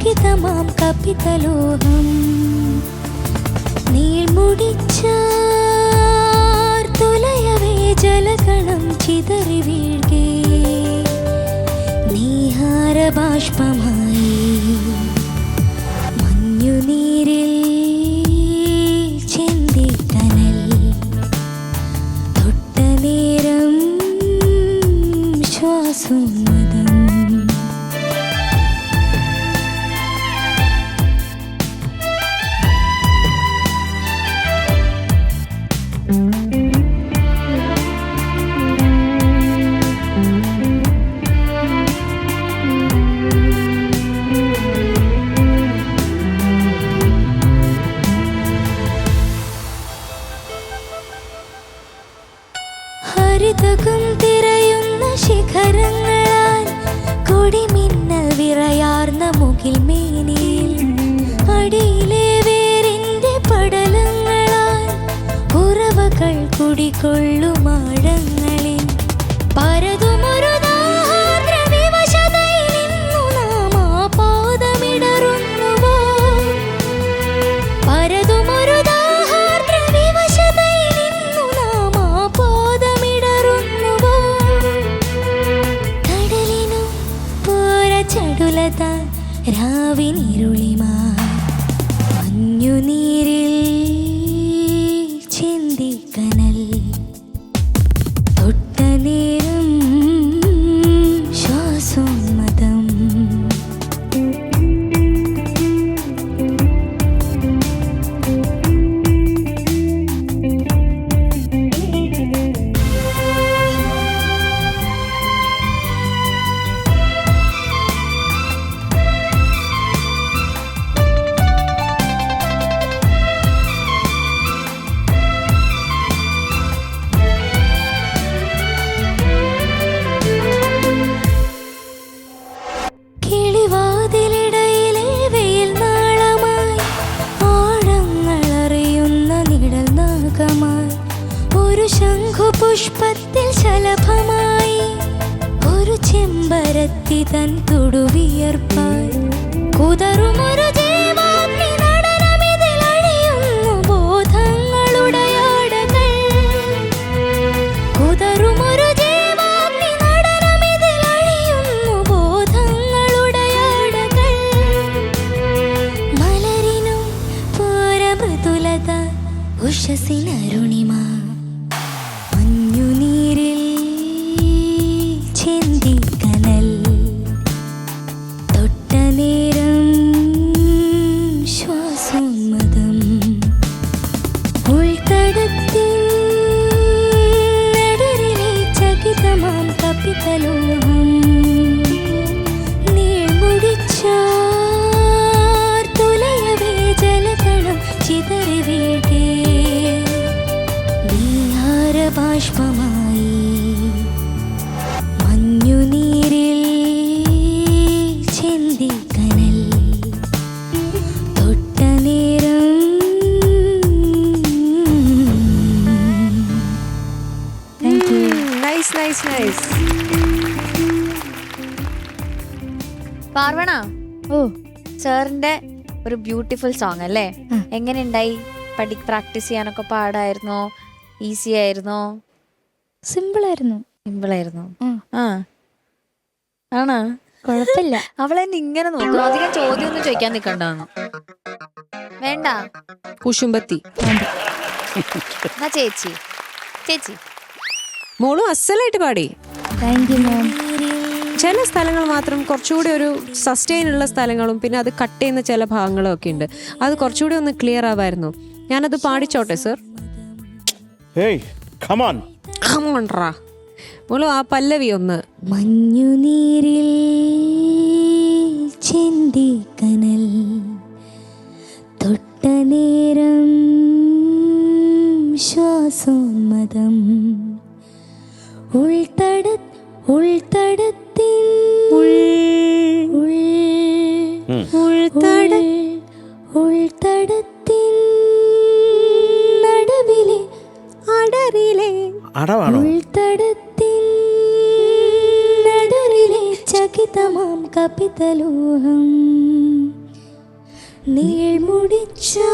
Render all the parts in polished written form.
ചകിതമാം കപിതലോഹം നീൾമുടിച്ചാർ തുലയവേ ജലകണം ചിതറി വീഴ്കേ നീഹാരബാഷ്പമായി മഞ്ഞുനീരിൽ ചെന്തി കനൽ തൊട്ട നേരം ശ്വാസം മതം ഹരിതകം തിരയുന്ന ശിഖരങ്ങളാൽ കൊടിമിന്നൽ വിറയാർന്ന മുകിൽ മേനിയിൽ അടിയിലെ വേരിന്റെ പടലങ്ങളാൽ ഉറവകൾ കുടികൊള്ളും ആഴങ്ങളിൽ പരതുമൊരു വിവശതയിലിന്നു നാം ആ പാദമിടറുന്നുവോ പരതുമൊരു ചടുലത രാവിനിരുളിമാ മഞ്ഞുനീരിൽ ചിന്തി കനൽ തൊട്ട നേരം ശ്വാസോന്മതം കിളിവാതിലിടയിലെ വെയിൽ നാളമായി ആഴങ്ങളറിയുന്ന നിഴൽ നാഗമായി ഒരു ശംഖുപുഷ്പത്തിൽ ശലഭമായി ഒരു ചെമ്പരത്തി തൻ തുടുവിയർപ്പായി കുതറുമൊരു ജീവാഗ്നി നടനമിതിൽ അഴിയുന്നു ബോധങ്ങളുടെ ആടകൾ കുതറുമൊരു ഉഷസിനരുണിമ മഞ്ഞുനീരിൽ ചെന്തി കനൽ തൊട്ട നേരം ശ്വാസോന്മതം ഉൾത്തടത്തിൻ നടരിലെ ചകിതമാം കപിതലോഹം നീൾമുടിച്ചാർ തുലയവേ ജലകണം ചിതറി വീഴ്കേ ബാഷ്പമായി മഞ്ഞുനീരിൽ ചെന്തി കനൽ തൊട്ട നേരം പാർവണ സാറിന്റെ ഒരു ബ്യൂട്ടിഫുൾ സോങ് അല്ലേ? എങ്ങനെയുണ്ടായി? പ്രാക്ടീസ് ചെയ്യാനൊക്കെ പാടായിരുന്നോ? ഈസി ആയിരുന്നോ? സിമ്പിൾ ആയിരുന്നു. ആ ആണോ? കുഴപ്പമില്ല. അവളെന്നെ ഇങ്ങനെ നോക്കും. അധികം ചോദ്യം ഒന്നും ചോദിക്കാൻ നിക്കണ്ടാന്ന്. വേണ്ട കുശുമ്പത്തി. എന്നാ ചേച്ചി മോളും അസലായിട്ട് പാടി. താങ്ക് യു മാം. ചില സ്ഥലങ്ങൾ മാത്രം കുറച്ചുകൂടി ഒരു സസ്റ്റെയിൻ ഉള്ള സ്ഥലങ്ങളും പിന്നെ അത് കട്ട് ചെയ്യുന്ന ചില ഭാഗങ്ങളും ഒക്കെ ഉണ്ട്. അത് കുറച്ചുകൂടി ഒന്ന് ക്ലിയർ ആവായിരുന്നു. ഞാനത് പാടിച്ചോട്ടെ സർ? മോളു ആ പല്ലവി ഒന്ന്. മഞ്ഞുനീരിൽ ചെന്തി കനൽ തൊട്ട നേരം ശ്വാസോന്മതം ഉൾത്തടത്തിൻ നടുവിലെ അടരിലെ ഉൾത്തടത്തിൻ നടുവിലെ ചകിതമാം കപിതലോഹം നീൾമുടിച്ചാർ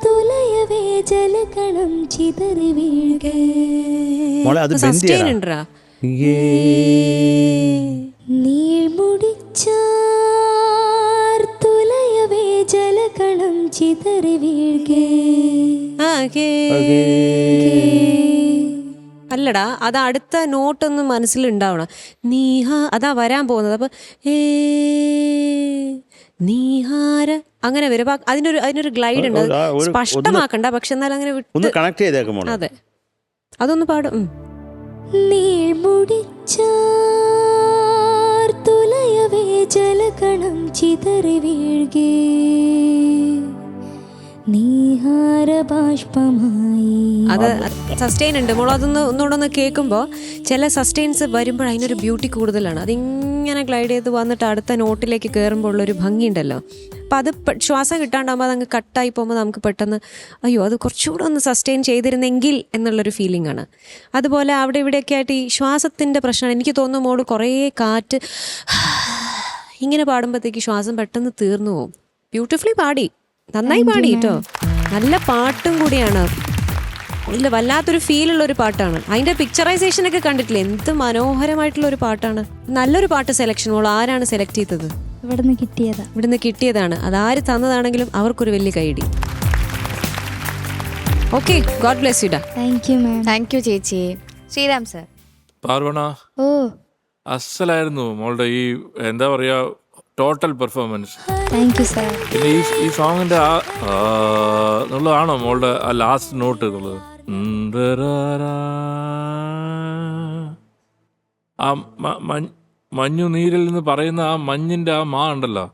തുലയവേ ജലകണം ചിതറി വീഴുക. മോളെ അത് bend സസ്റ്റെയിൻ ചെയ്യണം. ഉണ്ടാ നീൾമുടിച്ചാർ തുലയവേ ജലകണം ചിതറി വീഴുക. അല്ലടാ, അത് അടുത്ത നോട്ടൊന്ന് മനസ്സിലുണ്ടാവണം. നീഹ അതാ വരാൻ പോകുന്നത്. അപ്പൊ നീഹാര അങ്ങനെ വരും. അപ്പൊ അതിനൊരു ഗ്ലൈഡ് ഉണ്ട്. അത് സ്പഷ്ടമാക്കണ്ട, പക്ഷെ എന്നാലും അങ്ങനെ ഒന്ന് കണക്ട് ചെയ്തേക്കും മോളെ. അതെ, അതൊന്ന് പാടും. നീൾമുടിച്ചാർ തുലയവേ ജലകണം ചിതറി വീഴുക. നീഹാര ബാഷ്പമായി. അത് സസ്റ്റെയിൻ ഉണ്ട് മോളോ. ഒന്നുകൂടെ ഒന്ന് കേൾക്കുമ്പോൾ ചില സസ്റ്റെയിൻസ് വരുമ്പോൾ അതിനൊരു ബ്യൂട്ടി കൂടുതലാണ്. അതിങ്ങനെ ഗ്ലൈഡ് ചെയ്ത് വന്നിട്ട് അടുത്ത നോട്ടിലേക്ക് കയറുമ്പോൾ ഉള്ളൊരു ഭംഗിയുണ്ടല്ലോ. അപ്പം അത് ശ്വാസം കിട്ടാണ്ടാകുമ്പോൾ അതങ്ങ് കട്ടായി പോകുമ്പോൾ നമുക്ക് പെട്ടെന്ന് അയ്യോ അത് കുറച്ചുകൂടെ ഒന്ന് സസ്റ്റെയിൻ ചെയ്തിരുന്നെങ്കിൽ എന്നുള്ളൊരു ഫീലിംഗ് ആണ്. അതുപോലെ അവിടെ ഇവിടെയൊക്കെ ആയിട്ട് ഈ ശ്വാസത്തിൻ്റെ പ്രശ്നമാണ്. എനിക്ക് തോന്നുന്നു മോള് കുറേ കാറ്റ് ഇങ്ങനെ പാടുമ്പോഴത്തേക്ക് ശ്വാസം പെട്ടെന്ന് തീർന്നു പോകും. ബ്യൂട്ടിഫുള്ളി പാടി, നന്നായി പാടി കേട്ടോ. നല്ല പാട്ടും കൂടിയാണ്. ഇല്ല, വല്ലാത്തൊരു ഫീലുള്ള ഒരു പാട്ടാണ്. അതിന്റെ പിക്ചറൈസേഷൻ ഒക്കെ കണ്ടിട്ടില്ലേ, എന്ത് മനോഹരമായിട്ടുള്ള ഒരു പാട്ടാണ്. നല്ലൊരു പാട്ട് സെലക്ഷൻ. മോൾ ആരാണ് സെലക്ട് ചെയ്തത്? ഇവിടുന്ന് കിട്ടിയതാണ്. അതാര് തന്നതാണെങ്കിലും അവർക്കൊരു വലിയ കൈഡി. ഓക്കെ, ഗോഡ് ബ്ലെസ് യു ഡാ. താങ്ക് യു ചേച്ചി. ശ്രീറാം സർ. പാർവണ, അസലായിരുന്നു മോളുടെ ഈ എന്താ പറയാ ടോട്ടൽ പെർഫോമൻസ്. പിന്നെ ഈ സോങ്ങിന്റെ എന്നുള്ളതാണോ മോളുടെ ആ ലാസ്റ്റ് നോട്ട് എന്നുള്ളത്? ആ മഞ്ഞു നീരിൽ നിന്ന് പറയുന്ന ആ മഞ്ഞിന്റെ ആ മാ ഉണ്ടല്ലോ,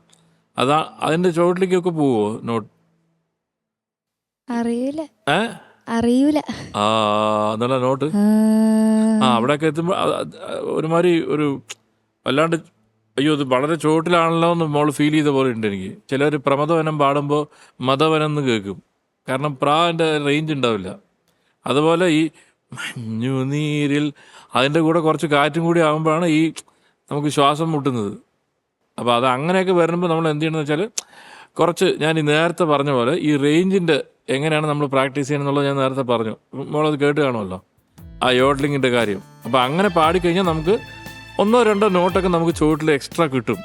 അതാ അതിന്റെ ചുവട്ടിലേക്കൊക്കെ പോവോ നോട്ട്? അറിയൂല. എന്നുള്ള നോട്ട് അവിടെയൊക്കെ എത്തുമ്പോ ഒരുമാതിരി ഒരു വല്ലാണ്ട് അയ്യോ ഇത് വളരെ ചുവട്ടിലാണല്ലോ എന്ന് മോള് ഫീൽ ചെയ്ത പോലെ ഉണ്ട് എനിക്ക്. ചിലർ പ്രമദവനം പാടുമ്പോൾ മതവനം എന്ന് കേൾക്കും, കാരണം പ്രാൻ്റെ റേഞ്ച് ഉണ്ടാവില്ല. അതുപോലെ ഈ മഞ്ഞുനീരിൽ അതിൻ്റെ കൂടെ കുറച്ച് കാറ്റും കൂടി ആകുമ്പോഴാണ് ഈ നമുക്ക് ശ്വാസം മുട്ടുന്നത്. അപ്പോൾ അത് അങ്ങനെയൊക്കെ വരുമ്പോൾ നമ്മൾ എന്ത് ചെയ്യണമെന്ന് വെച്ചാൽ കുറച്ച് ഞാൻ ഈ നേരത്തെ പറഞ്ഞ പോലെ ഈ റേഞ്ചിൻ്റെ എങ്ങനെയാണ് നമ്മൾ പ്രാക്ടീസ് ചെയ്യണമെന്നുള്ളത് ഞാൻ നേരത്തെ പറഞ്ഞു. മോളത് കേട്ട് കാണുമല്ലോ ആ യോഡ്ലിങ്ങിൻ്റെ കാര്യം. അപ്പോൾ അങ്ങനെ പാടിക്കഴിഞ്ഞാൽ നമുക്ക് 1-2 നോട്ടൊക്കെ നമുക്ക് ചുവട്ടിൽ എക്സ്ട്രാ കിട്ടും.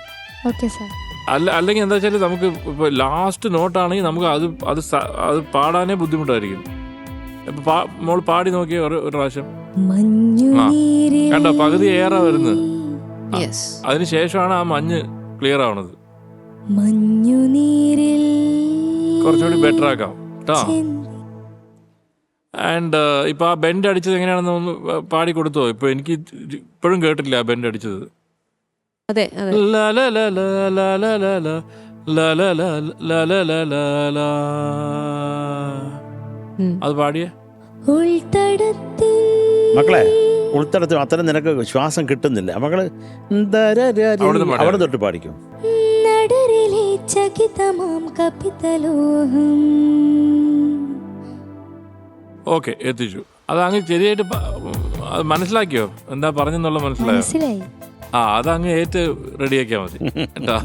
അല്ലെങ്കിൽ എന്താ വെച്ചാൽ നമുക്ക് ഇപ്പോൾ ലാസ്റ്റ് നോട്ടാണെങ്കിൽ നമുക്ക് അത് പാടാനേ ബുദ്ധിമുട്ടായിരിക്കും. ഇപ്പൊ മോൾ പാടി നോക്കിയ ഒരു പ്രാവശ്യം കണ്ടോ, പകുതി ഏറെ വരുന്നത്. അതിനുശേഷമാണ് ആ മഞ്ഞ് ക്ലിയർ ആവണത്. കുറച്ചുകൂടി ബെറ്റർ ആക്കാം കേട്ടോ. ആൻഡ് ഇപ്പൊ ആ ബെൻഡ് അടിച്ചത് എങ്ങനെയാണെന്ന് ഒന്ന് പാടി കൊടുത്തോ? ഇപ്പൊ എനിക്ക് ഇപ്പോഴും കേട്ടില്ല ആ ബെൻഡ് അടിച്ചത്. അതെ, അത് പാടിയേ മക്കളെ. ഉൾത്തടത്ത് അത്ര നിനക്ക് ശ്വാസം കിട്ടുന്നില്ല മക്കള്. അവിടെ തൊട്ട് പാടിക്കും. ഓക്കെ, എത്തിച്ചു. അത് അങ്ങ് ശരിയായിട്ട് അത് മനസ്സിലാക്കിയോ? എന്താ പറഞ്ഞെന്നുള്ള മനസ്സിലായോ? അതങ്ങ് ഏറ്റ് റെഡിയാക്കിയാൽ മതി കേട്ടോ.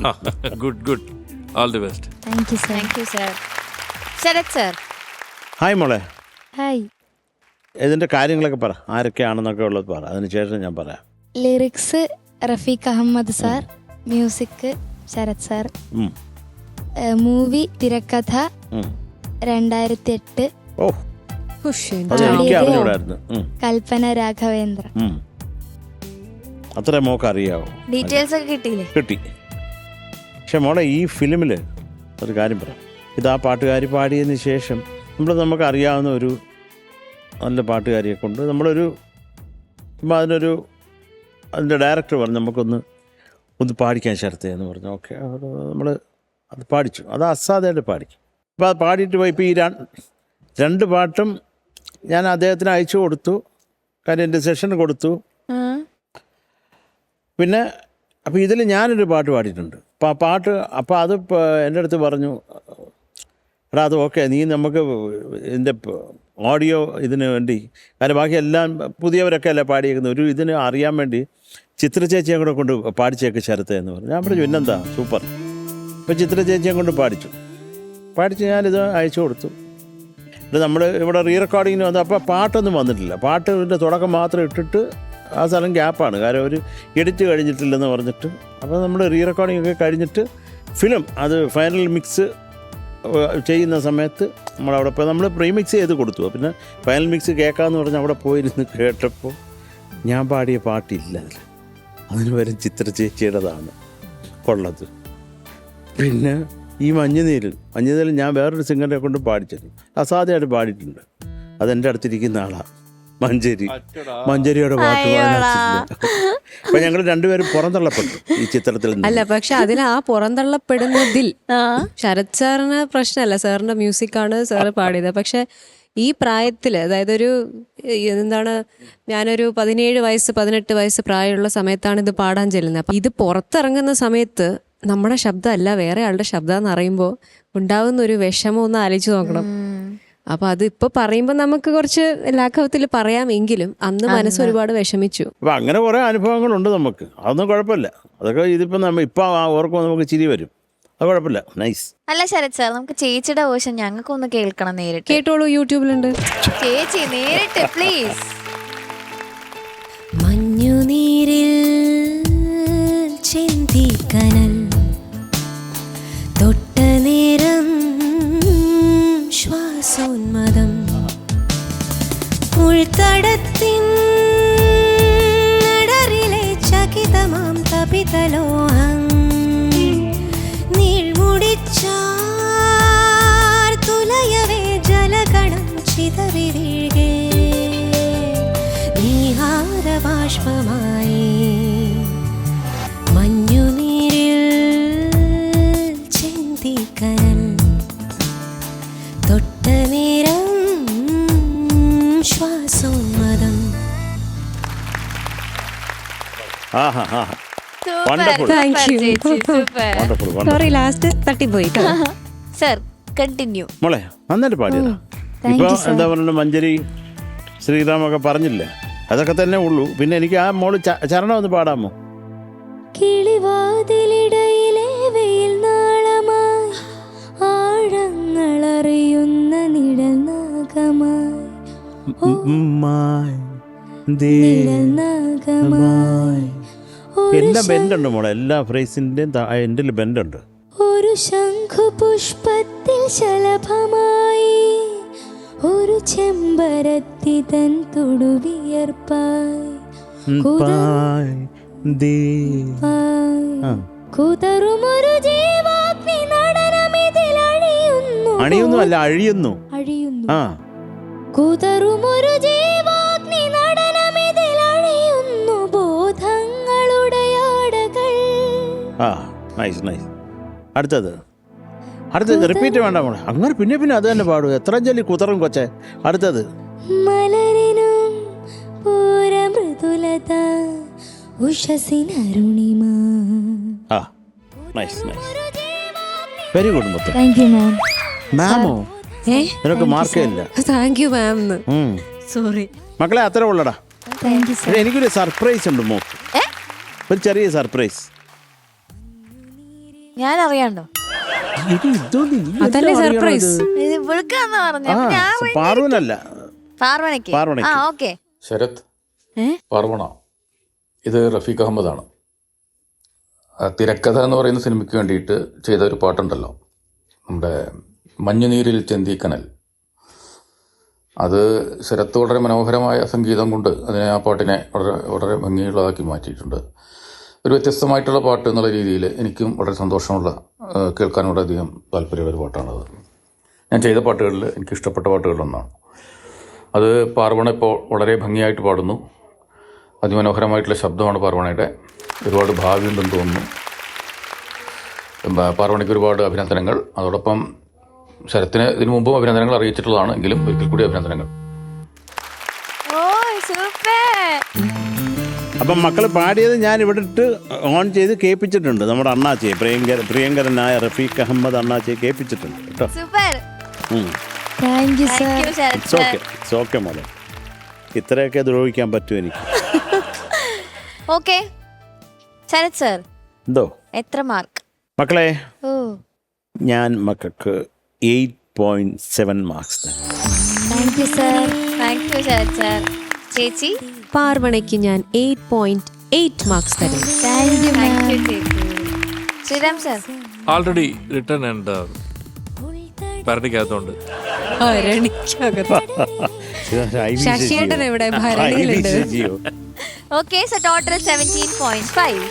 Good, all the best. Thank you sir. Sarath sir. Hi മോളെ. ഹായ്. ഇതിന്റെ കാര്യങ്ങളൊക്കെ പറ, ആരൊക്കെയാണെന്നൊക്കെ ഉള്ളത് പറ, അതിനുശേഷം ഞാൻ പറയാം. Lyrics Rafeeq Ahammed sir, music Sarath sir, movie തിരക്കഥ 2008, കൽപ്പന രാഘവേന്ദ്ര. അത്ര മോക്ക് അറിയാവോ? ഡീറ്റെയിൽസ് ഒക്കെ കിട്ടിയില്ലേ? കിട്ടി. പക്ഷെ മോളെ ഈ ഫിലിമിൽ ഒരു കാര്യം പറയാം. ഇത് ആ പാട്ടുകാരി പാടിയതിന് ശേഷം നമുക്ക് അറിയാവുന്ന ഒരു നല്ല പാട്ടുകാരിയെ കൊണ്ട് നമ്മളൊരു അതിൻ്റെ ഡയറക്ടർ പറഞ്ഞു നമുക്കൊന്ന് പാടിക്കാൻ ശരത്തേ എന്ന് പറഞ്ഞു. ഓക്കെ, നമ്മൾ അത് പാടിച്ചു. അത് അസാധ്യമായിട്ട് പാടിക്കും. അപ്പോൾ അത് പാടിയിട്ട് പോയി. ഇപ്പോൾ ഈ 2 പാട്ടും ഞാൻ അദ്ദേഹത്തിന് അയച്ചു കൊടുത്തു. കാര്യം എൻ്റെ സെഷൻ കൊടുത്തു. പിന്നെ അപ്പോൾ ഇതിൽ ഞാനൊരു പാട്ട് പാടിയിട്ടുണ്ട്. അപ്പോൾ ആ പാട്ട് അത് എൻ്റെ അടുത്ത് പറഞ്ഞു, എടാ അത് ഓക്കെ, നീ നമുക്ക് ഇതിൻ്റെ ഓഡിയോ ഇതിന് വേണ്ടി, കാരണം ബാക്കി എല്ലാം പുതിയവരൊക്കെ അല്ലേ പാടിയേക്കുന്നത്, ഇതിന് അറിയാൻ വേണ്ടി ചിത്ര ചേച്ചിയെ കൂടെ കൊണ്ട് പാടിച്ചേക്ക് ശരത്തെ എന്ന് പറഞ്ഞു. ഞാൻ പറഞ്ഞു പിന്നെന്താ, സൂപ്പർ. ഇപ്പോൾ ചിത്ര ചേച്ചിയെ കൊണ്ട് പാടിച്ചു ഞാനിത് അയച്ചു കൊടുത്തു. ഇത് നമ്മൾ ഇവിടെ റീ റെക്കോർഡിങ്ങിന് വന്നു. അപ്പോൾ പാട്ടൊന്നും വന്നിട്ടില്ല. പാട്ടിൻ്റെ തുടക്കം മാത്രം ഇട്ടിട്ട് ആ സ്ഥലം ഗ്യാപ്പാണ്. കാരണം ഒരു എഡിറ്റ് കഴിഞ്ഞിട്ടില്ലെന്ന് പറഞ്ഞിട്ട്. അപ്പോൾ നമ്മൾ റീ റെക്കോർഡിംഗ് ഒക്കെ കഴിഞ്ഞിട്ട് ഫിലിം അത് ഫൈനൽ മിക്സ് ചെയ്യുന്ന സമയത്ത് നമ്മളവിടെ ഇപ്പോൾ നമ്മൾ പ്രീമിക്സ് ചെയ്ത് കൊടുത്തു. പിന്നെ ഫൈനൽ മിക്സ് കേൾക്കാമെന്ന് പറഞ്ഞ് അവിടെ പോയിരുന്ന് കേട്ടപ്പോൾ ഞാൻ പാടിയ പാട്ടില്ല അതിന് വരും ചിത്ര ചേച്ചിയുടേതാണ് ഉള്ളത്. പിന്നെ ഈ മഞ്ഞുനീരിൽ ഞാൻ വേറൊരു സിംഗറിനെ കൊണ്ട് പാടിച്ചത് അസാധ്യമായിട്ട് പാടിയിട്ടുണ്ട്. അതെൻ്റെ അടുത്തിരിക്കുന്ന ആളാണ് മഞ്ചേരിയുടെ പാട്ട് പാടാൻ. അപ്പൊ ഞങ്ങൾ രണ്ടുപേരും പുറന്തള്ളപ്പെട്ടു ഈ ചിത്രത്തിൽ നിന്ന്. അല്ല, പക്ഷെ അതിൽ ആ പുറന്തള്ളപ്പെടുന്നതിൽ ശരത് സാറിന് പ്രശ്നമല്ല, സാറിന്റെ മ്യൂസിക്കാണ് സാറ് പാടിയത്. പക്ഷെ ഈ പ്രായത്തിൽ, അതായത് എന്താണ്, ഞാനൊരു 17 വയസ്സ് 18 വയസ്സ് പ്രായമുള്ള സമയത്താണ് ഇത് പാടാൻ ചെല്ലുന്നത്. അപ്പം ഇത് പുറത്തിറങ്ങുന്ന സമയത്ത് നമ്മുടെ ശബ്ദമല്ല വേറെ ആളുടെ ശബ്ദം എന്ന് അറിയുമ്പോൾ ഉണ്ടാവുന്ന ഒരു വിഷമം ഒന്ന് ആലോചിച്ച് നോക്കണം. അപ്പൊ അത് ഇപ്പൊ പറയുമ്പോൾ നമുക്ക് കുറച്ച് ലാഘവത്തിൽ പറയാമെങ്കിലും അന്ന് മനസ്സ് ഒരുപാട് വിഷമിച്ചു. അപ്പൊ അങ്ങനെ കുറെ അനുഭവങ്ങളുണ്ട് നമുക്ക്. അതൊന്നും കുഴപ്പമില്ല. അതൊക്കെ ഇതിപ്പോ ഇപ്പൊ ഓർക്കുമ്പോൾ നമുക്ക് ചിരി വരും. അത് കുഴപ്പമില്ല. നൈസ്. അല്ല ശരത് സാർ, നമുക്ക് ചേച്ചിയുടെ വേർഷൻ ഞങ്ങൾക്കൊന്ന് കേൾക്കണം നേരിട്ട്. കേട്ടോളൂ, യൂട്യൂബിലുണ്ട്. ചേച്ചി നേരിട്ട് പ്ലീസ്. മഞ്ഞുനീരിൽ ചിന്തിക്കനൽ തൊട്ട നേരം ശ്വാസോന്മദം ഉൾത്തടത്തിൻ നടറിലെ ചകിതമാം തപിതലോഹം നീൾമുടിച്ചാർ തുലയവേ ജലഗണം ചിതറി വീഴേ നീഹാരബാഷ്പമായി മഞ്ഞുനീരിൽ ചിന്തിക്കനൽ തൊട്ട നേരം ശ്വാസോന്മദം. സോറി, ലാസ്റ്റ് തട്ടിപ്പോയി. Sir continue. മോളെ നന്നായിട്ട് പാടിയതാ. ഇപ്പൊ എന്താ പറയുക, മഞ്ചേരി ശ്രീറാമൊക്കെ പറഞ്ഞില്ലേ, അതൊക്കെ തന്നെ ഉള്ളൂ. പിന്നെ എനിക്ക് ആ മോള് ചരണം ഒന്ന് പാടാമോ? കിളിവാതിലിടയിലെ വെയിൽ നാളമായി ആഴങ്ങളറിയുന്ന നിഴൽ നാഗമായി എല്ലാം ബെൻഡുണ്ട് മോളെ, എല്ലാ ഫ്രേസിന്റെയും എൻഡിൽ ബെൻഡുണ്ട്. ഒരു ശംഖുപുഷ്പത്തിൽ ശലഭമായി ഒരു ചെമ്പരത്തി തൻ തൊടുവിയർപ്പായി കുതറുമൊരു ജീവാഗ്നി നടനമിതിൽ അഴിയുന്നു. അണിയൊന്നും അഴിയുന്നു. കുതറുമൊരു ജീവാഗ്നി നടനമിതിൽ അഴിയുന്നു ബോധങ്ങളുടെ ആടകൾ. അടുത്തത് റിപ്പീറ്റ് വേണ്ട മോളെ, അങ്ങനെ പിന്നെ അത് തന്നെ പാടും. എത്ര ചൊല്ലി കുതറും കൊച്ചെ. അടുത്തത് മലരിനും പൂരമൃദുലത ഉഷസിനരുണിമ. വെരി ഗുഡ് മുത്ത്. Thank you ma'am. മാമോ നിനക്ക് മാർക്കേ ഇല്ല. Thank you ma'am. സോറി മക്കളെ, അത്ര ഉള്ളടാ. Thank you sir. എനിക്കൊരു സർപ്രൈസ് ഉണ്ട് മോക്ക്, ഒരു ചെറിയ സർപ്രൈസ്. ഞാൻ അറിയാണ്ടോ? അതല്ലേ സർപ്രൈസ്. ഇത് ഇവൾക്കാന്ന് പറഞ്ഞു. പാർവനല്ല, പാർവണയ്ക്ക്. പാർവണയ്ക്ക്. ഓക്കെ. ശരത്, പാർവണ, ഇത് റഫീഖ് അഹമ്മദാണ്. തിരക്കഥ എന്ന് പറയുന്ന സിനിമയ്ക്ക് വേണ്ടിയിട്ട് ചെയ്ത ഒരു പാട്ടുണ്ടല്ലോ, നമ്മുടെ മഞ്ഞുനീരിൽ ചെന്തിക്കനൽ. അത് ശരത്ത് വളരെ മനോഹരമായ സംഗീതം കൊണ്ട് അതിനെ, ആ പാട്ടിനെ വളരെ വളരെ ഭംഗിയുള്ളതാക്കി മാറ്റിയിട്ടുണ്ട്. ഒരു വ്യത്യസ്തമായിട്ടുള്ള പാട്ട് എന്നുള്ള രീതിയിൽ എനിക്കും വളരെ സന്തോഷമുള്ള, കേൾക്കാൻ വളരെയധികം താല്പര്യമുള്ള ഒരു പാട്ടാണത്. ഞാൻ ചെയ്ത പാട്ടുകളിൽ എനിക്ക് ഇഷ്ടപ്പെട്ട പാട്ടുകളിലൊന്നാണ് അത്. പാർവണ ഇപ്പോൾ വളരെ ഭംഗിയായിട്ട് പാടുന്നു. അതിമനോഹരമായിട്ടുള്ള ശബ്ദമാണ് പാർവണയുടെ. ഒരുപാട് ഭാവിയുണ്ടെന്ന് തോന്നുന്നു. പാർവണയ്ക്ക് ഒരുപാട് അഭിനന്ദനങ്ങൾ. അതോടൊപ്പം ശരത്തിന് ഇതിനു മുമ്പും അഭിനന്ദനങ്ങൾ അറിയിച്ചിട്ടുള്ളതാണ്, എങ്കിലും ഒരിക്കൽ കൂടി അഭിനന്ദനങ്ങൾ. അപ്പം മക്കൾ പാടിയത് ഞാൻ ഇവിടെ ഇട്ട് ഓൺ ചെയ്ത് കേൾപ്പിച്ചിട്ടുണ്ട്. നമ്മുടെ അണ്ണാച്ചിയെ, പ്രിയങ്കരനായ റഫീഖ് അഹമ്മദ് അണ്ണാച്ചിയെ കേൾപ്പിച്ചിട്ടുണ്ട് കേട്ടോ. Thank you sir. It's okay മോളെ, ഇത്രയൊക്കെ ദ്രോഹിക്കാൻ പറ്റും എനിക്ക്. ഓക്കെ ശരത് സർ, എന്തോ എത്ര മാർക്ക്? മക്കളെ ഓ ഞാൻ മക്കൾക്ക് 8.7 മാർക്സ് തരാം. Thank you sir. Thank you Sharath sir. ചേച്ചി പാർവണയ്ക്ക് ഞാൻ 8.8 മാർക്സ് തരും. Thank you thank ma'am. You ചേച്ചി. Sreeram sir already return and ഭരണിക്കകത്തുണ്ട്. ശശിയേട്ടൻ എവിടെ? ഭരണിയിലുണ്ട്. Okay, so total 17.5.